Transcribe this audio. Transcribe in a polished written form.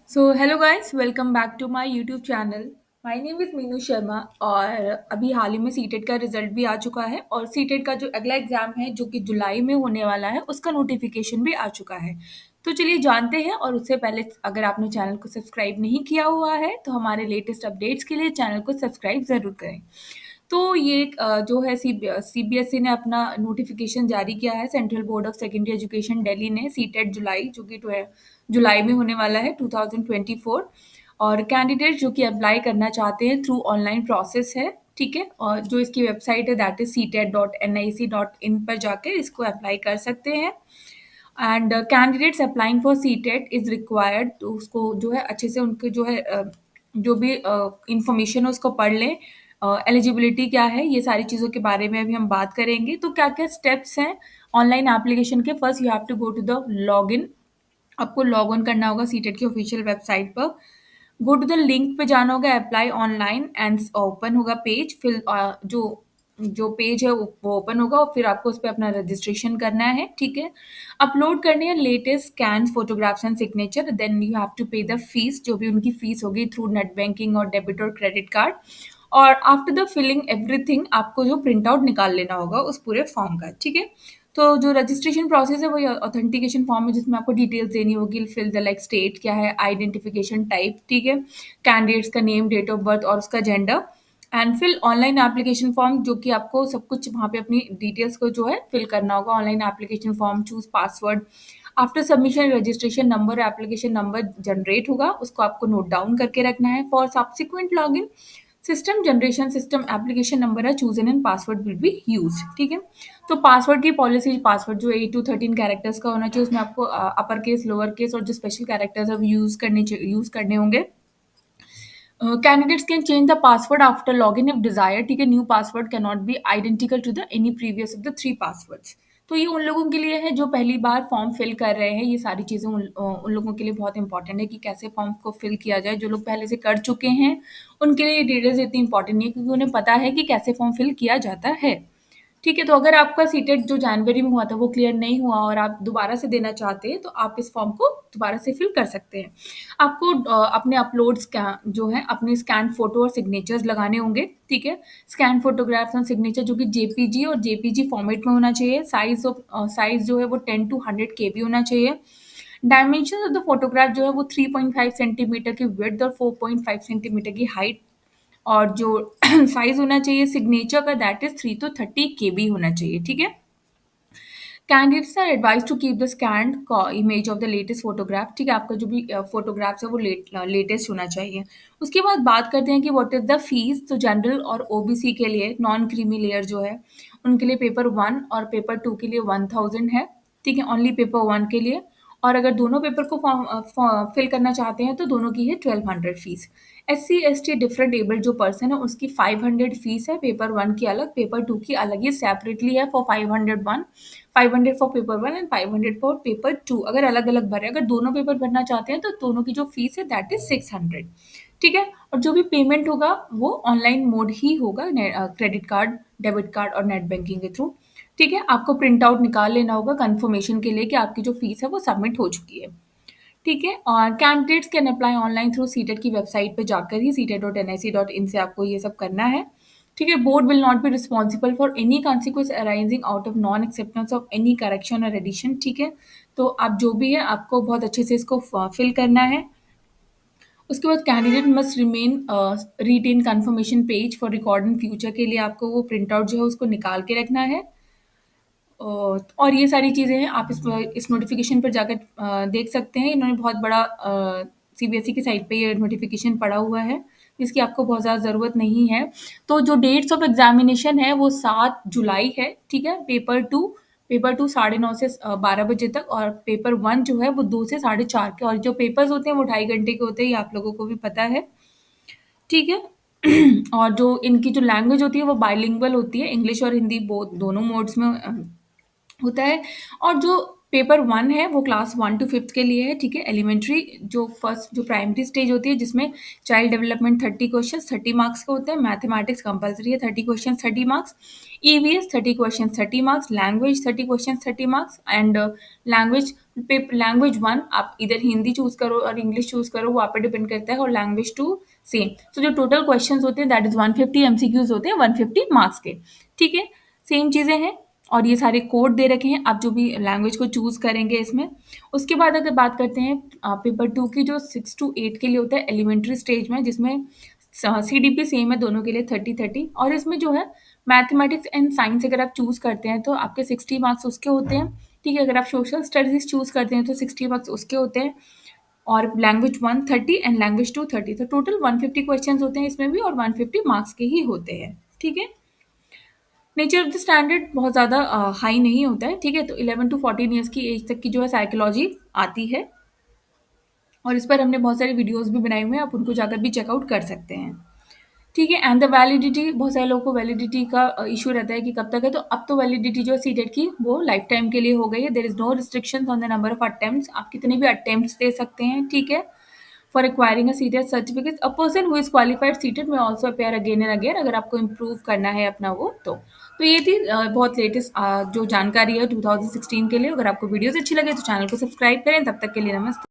So hello guys, welcome back to my YouTube channel. My name is Meenu Sharma और अभी हाल ही में CTET का result भी आ चुका है और सीटेट का जो अगला एग्ज़ाम है जो कि जुलाई में होने वाला है उसका नोटिफिकेशन भी आ चुका है। तो चलिए जानते हैं, और उससे पहले अगर आपने चैनल को सब्सक्राइब नहीं किया हुआ है तो हमारे लेटेस्ट अपडेट्स के लिए चैनल को सब्सक्राइब ज़रूर करें। तो ये जो है सीबीएसई ने अपना नोटिफिकेशन जारी किया है। Central board of secondary education Delhi ने सीटेट जुलाई, जो कि जुलाई में होने वाला है 2024, और कैंडिडेट जो कि अप्लाई करना चाहते हैं थ्रू ऑनलाइन प्रोसेस है। ठीक है, और जो इसकी वेबसाइट है दैट इज ctet.nic.in पर जाकर इसको अप्लाई कर सकते हैं। And candidates applying for CTET is required, तो उसको जो है अच्छे से उनके जो है जो भी इंफॉर्मेशन है उसको पढ़ लें। एलिजिबिलिटी क्या है, ये सारी चीज़ों के बारे में अभी हम बात करेंगे। तो क्या क्या स्टेप्स हैं ऑनलाइन एप्लीकेशन के। First you have to go to the log in. आपको लॉग ऑन करना होगा सीटेट की ऑफिशियल वेबसाइट पर। गो टू द लिंक पे जाना होगा, अप्लाई ऑनलाइन, एंड ओपन होगा पेज। फिर जो जो पेज है वो ओपन होगा और फिर आपको उस पर अपना रजिस्ट्रेशन करना है। ठीक है, अपलोड करने हैं latest scan photographs and signature. Then you have to pay the fees, जो भी उनकी फीस होगी थ्रू नेट बैंकिंग और डेबिट और क्रेडिट कार्ड। और आफ्टर द फिलिंग एवरीथिंग आपको जो प्रिंट आउट निकाल लेना होगा उस पूरे फॉर्म का। ठीक है, तो जो रजिस्ट्रेशन प्रोसेस है वो ऑथेंटिकेशन फॉर्म है जिसमें आपको डिटेल्स देनी होगी। फिल द लाइक स्टेट क्या है, आइडेंटिफिकेशन टाइप, ठीक है, कैंडिडेट्स का नेम, डेट ऑफ बर्थ और उसका gender. And fill online application form, जो कि आपको सब कुछ वहाँ पे अपनी डिटेल्स को जो है फिल करना होगा। Online application form, choose password. After submission registration number, application number generate होगा, उसको आपको नोट डाउन करके रखना है। For subsequent login system generation, system application number है chosen and password will be use. ठीक है, तो पासवर्ड की पॉलिसी, पासवर्ड जो 8 to 13 कैरेक्टर्स का होना चाहिए, उसमें आपको अपर केस, लोअर केस और जो स्पेशल कैरेक्टर्स अब यूज करने होंगे। Candidates can change the password after log in if desire. ठीक है, new password can not be identical to the any previous of the 3 passwords. तो ये उन लोगों के लिए है जो पहली बार फॉर्म फिल कर रहे हैं। ये सारी चीज़ें उन लोगों के लिए बहुत इंपॉर्टेंट है कि कैसे फॉर्म को फिल किया जाए। जो लोग पहले से कर चुके हैं उनके लिए ये डिटेल्स इतनी इंपॉर्टेंट नहीं है, क्योंकि उन्हें पता है कि कैसे फॉर्म फिल किया जाता है। ठीक है, तो अगर आपका सीटेट जो जनवरी में हुआ था वो क्लियर नहीं हुआ और आप दोबारा से देना चाहते हैं तो आप इस फॉर्म को दोबारा से फिल कर सकते हैं। आपको अपने अपलोड जो है अपने स्कैन फोटो और सिग्नेचर्स लगाने होंगे। ठीक है, स्कैन फोटोग्राफ्स और सिग्नेचर जो कि जेपीजी और जेपीजी फॉर्मेट में होना चाहिए। साइज जो है वो 10 to 100 KB होना चाहिए। डायमेंशन ऑफ द फोटोग्राफ जो है वो 3.5 सेंटीमीटर की विड्थ और 4.5 सेंटीमीटर की हाइट, और जो साइज होना चाहिए सिग्नेचर का दैट इज 3 to 30 KB होना चाहिए। ठीक है, candidates are advise to keep the scanned image of the latest photograph. ठीक है, आपका जो भी फोटोग्राफ्स है वो लेटेस्ट होना चाहिए। उसके बाद बात करते हैं कि व्हाट इज द फीस। तो जनरल और ओबीसी के लिए, नॉन क्रीमी लेयर जो है उनके लिए पेपर 1 और पेपर 2 के लिए 1000 है। ठीक है, ओनली पेपर 1 के लिए। और अगर दोनों पेपर को फिल करना चाहते हैं तो दोनों की है 1200 fees. SC ST different abled जो पर्सन है उसकी 500 फीस है, पेपर 1 की अलग, पेपर 2 की अलग। ये सेपरेटली है for 500 for paper 1 and 500 for paper 2। अगर अलग अलग भरे, अगर दोनों पेपर भरना चाहते हैं तो दोनों की जो फीस है दैट इज 600। ठीक है, और जो भी पेमेंट होगा वो ऑनलाइन मोड ही होगा, क्रेडिट कार्ड, डेबिट कार्ड और नेट बैंकिंग के थ्रू। ठीक है, आपको प्रिंट आउट निकाल लेना होगा कंफर्मेशन के लिए कि आपकी जो फीस है वो सबमिट हो चुकी है। ठीक है, और candidates can apply online through CTET की वेबसाइट पे जाकर ही, ctet.nic.in से आपको ये सब करना है। ठीक है, board will not be responsible for any consequence arising out of non acceptance of any correction और एडिशन। ठीक है, तो आप जो भी है आपको बहुत अच्छे से इसको फिल करना है। उसके बाद candidate must remain retain confirmation page for record in future, के लिए आपको वो प्रिंट आउट जो है उसको निकाल के रखना है। और ये सारी चीज़ें हैं, आप इस नोटिफिकेशन पर जाकर देख सकते हैं। इन्होंने बहुत बड़ा सीबीएसई की साइट पे ये नोटिफिकेशन पड़ा हुआ है, जिसकी आपको बहुत ज़्यादा ज़रूरत नहीं है। तो जो डेट्स ऑफ एग्जामिनेशन है वो 7 जुलाई है। ठीक है, पेपर 2 9:30 से 12 बजे तक, और पेपर 1 जो है वो 2 से 4:30 के, और जो पेपर्स होते हैं वो 2.5 घंटे के होते हैं, ये आप लोगों को भी पता है। ठीक है, और जो इनकी जो लैंग्वेज होती है वो बाइलिंगुअल होती है, इंग्लिश और हिंदी दोनों मोड्स में होता है। और जो पेपर 1 है वो क्लास 1 टू 5th के लिए है, ठीक है। एलिमेंट्री जो फर्स्ट जो प्राइमरी स्टेज होती है जिसमें चाइल्ड डेवलपमेंट 30 क्वेश्चंस 30 मार्क्स के होते हैं, मैथमेटिक्स कंपलसरी है 30 questions 30 marks, EVS 30 questions 30 marks, language 30 questions 30 marks and language 1 आप इधर हिंदी चूज करो और इंग्लिश चूज करो, वो आप पे डिपेंड करता है, और लैंग्वेज 2 सेम। तो जो टोटल क्वेश्चंस होते हैं दैट इज 150 एमसीक्यूज होते हैं 150 मार्क्स के, ठीक है। सेम चीजें हैं और ये सारे कोड दे रखे हैं, आप जो भी लैंग्वेज को चूज करेंगे इसमें। उसके बाद अगर बात करते हैं पेपर 2 की, जो 6 to 8 के लिए होता है एलिमेंट्री स्टेज में, जिसमें सीडीपी सेम है दोनों के लिए 30-30, और इसमें जो है मैथमेटिक्स एंड साइंस अगर आप चूज करते हैं तो आपके 60 मार्क्स उसके होते हैं, ठीक है। अगर आप सोशल स्टडीज चूज करते हैं तो 60 मार्क्स उसके होते हैं, और लैंग्वेज 1 30 एंड लैंग्वेज 2 30, तो टोटल 150 क्वेश्चन होते हैं इसमें भी, और 150 मार्क्स के ही होते हैं, ठीक है। नेचर ऑफ द स्टैंडर्ड बहुत ज़्यादा हाई नहीं होता है, ठीक है। तो 11 to 14 ईयर्स की एज तक की जो है साइकोलॉजी आती है, और इस पर हमने बहुत सारे वीडियोस भी बनाए हुए हैं, आप उनको जाकर भी चेकआउट कर सकते हैं, ठीक है। एंड द वैलिडिटी, बहुत सारे लोगों को वैलिडिटी का इशू रहता है कि कब तक है, तो अब तो वैलिडिटी जो है सीटेट की वो लाइफ टाइम के लिए हो गई है। There is no restriction on the number of attempts, आप कितने भी अटेम्प्ट्स दे सकते हैं, ठीक है। For acquiring a CTET certificate a person who is qualified CTET में also appear again and again, अगर आपको इम्प्रूव करना है अपना वो तो ये थी बहुत लेटेस्ट जो जानकारी है 2016 के लिए। अगर आपको वीडियोस अच्छी लगे तो चैनल को सब्सक्राइब करें, तब तक के लिए नमस्ते।